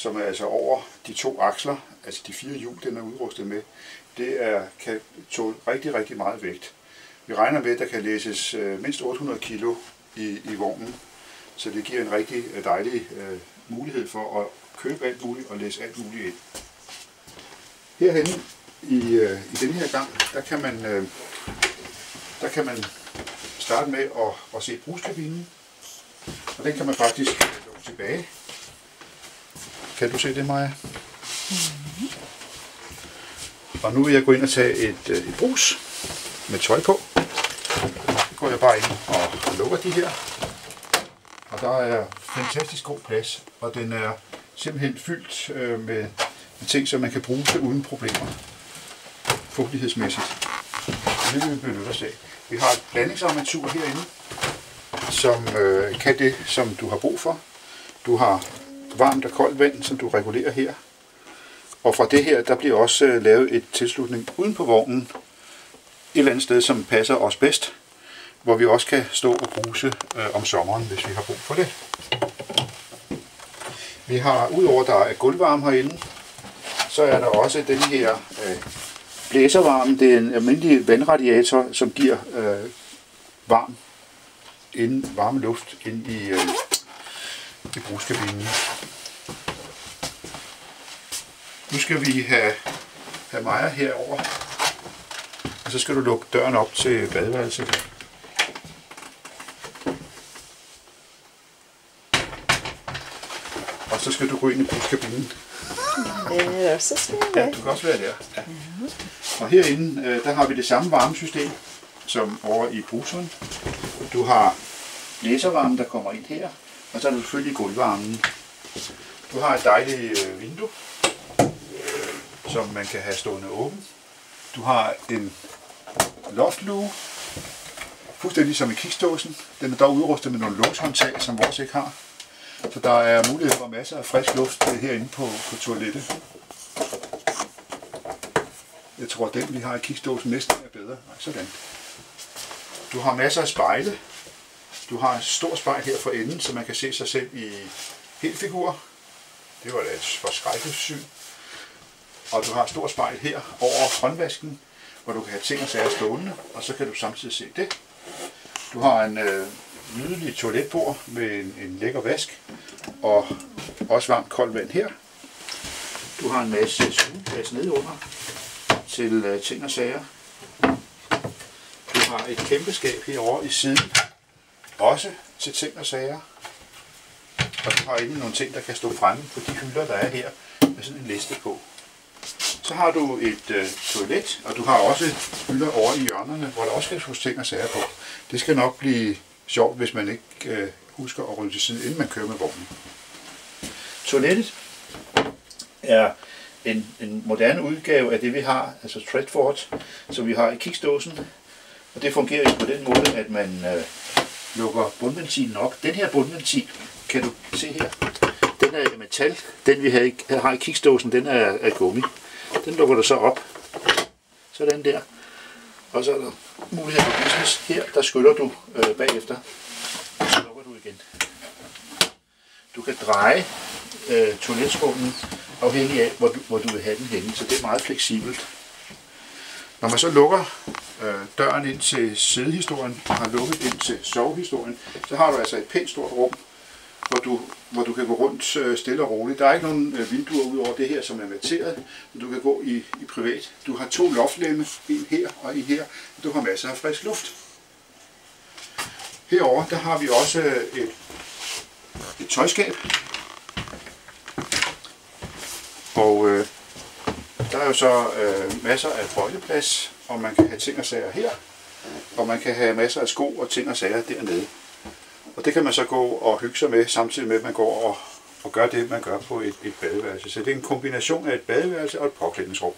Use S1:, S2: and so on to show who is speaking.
S1: som er altså over de 2 aksler, altså de 4 hjul, den er udrustet med, kan tåle rigtig, rigtig meget vægt. Vi regner med, at der kan læses mindst 800 kilo i vognen, så det giver en rigtig dejlig mulighed for at købe alt muligt og læse alt muligt ind. Herhenne i denne her gang, der kan man starte med at se brugskabinen, og den kan man faktisk lukke tilbage. Kan du se det, Maja? Mm-hmm. Og nu vil jeg gå ind og tage et brus med tøj på. Så går jeg bare ind og lukker de her. Og der er fantastisk god plads, og den er simpelthen fyldt med ting, som man kan bruge til uden problemer, fugtighedsmæssigt. Det vil vi benytte os af. Vi har et blandingsarmatur herinde, som kan det, som du har brug for. Du har varmt og koldt vand, som du regulerer her. Og fra det her, der bliver også lavet et tilslutning uden på vognen, et eller andet sted, som passer os bedst, hvor vi også kan stå og bruse om sommeren, hvis vi har brug for det. Vi har, udover der er gulvvarme herinde, så er der også den her blæservarme. Det er en almindelig vandradiator, som giver varme luft ind i brugskabinen. Nu skal vi have Maja herover, og så skal du lukke døren op til badeværelset. Og så skal du gå ind i brugskabinen.
S2: Ja, så skal jeg.
S1: Ja, du kan også være der. Ja. Og herinde, der har vi det samme varmesystem som over i bruseren. Du har blæservarmen, der kommer ind her, og så er der selvfølgelig gulvvarmen. Du har et dejligt vindue, som man kan have stående åben. Du har en loftluge, fuldstændig som i kiksdåsen. Den er dog udrustet med nogle låshåndtag, som vores ikke har. Så der er mulighed for masser af frisk luft herinde på toilettet. Jeg tror, at den vi har i kiksdåsen næsten er bedre. Nej, sådan. Du har masser af spejle. Du har et stort spejl her for enden, så man kan se sig selv i helfigur. Det var da et forskrækket syn. Og du har et stort spejl her over håndvasken, hvor du kan have ting og sager stående, og så kan du samtidig se det. Du har en nydelig toiletbord med en lækker vask, og også varmt koldt vand her. Du har en masse sugeplads nedenunder til ting og sager. Du har et kæmpe skab herovre i siden, også til ting og sager. Og du har inde nogle ting, der kan stå fremme på de hylder, der er her, med sådan en liste på. Så har du et toilet, og du har også hylder over i hjørnerne, hvor der også skal stå ting og sager på. Det skal nok blive sjovt, hvis man ikke husker at rydde til siden, inden man kører med vognen. Toilettet er en moderne udgave af det, vi har, altså Tredford, som vi har i kiksdåsen. Og det fungerer jo på den måde, at man lukker bundventilen op. Den her bundventil, kan du se her, den er af metal. Den vi har i kiksdåsen, den er af gummi. Den lukker du så op. Sådan der. Og så er der mulighed for business. Her, der skyller du bagefter. Og så lukker du igen. Du kan dreje toiletskålen afhængig af, hvor du vil have den henne. Så det er meget fleksibelt. Når man så lukker døren ind til sædehistorien og har lukket ind til sovehistorien, så har du altså et pænt stort rum, hvor du kan gå rundt stille og roligt. Der er ikke nogen vinduer ud over det her, som er materet, men du kan gå i privat. Du har 2 loftlemme, en her og en her. Du har masser af frisk luft. Herover der har vi også et tøjskab. Og der er jo så masser af bøjleplads, og man kan have ting og sager her. Og man kan have masser af sko og ting og sager dernede. Og det kan man så gå og hygge sig med, samtidig med at man går og gør det, man gør på et badeværelse. Så det er en kombination af et badeværelse og et påklædningsrum.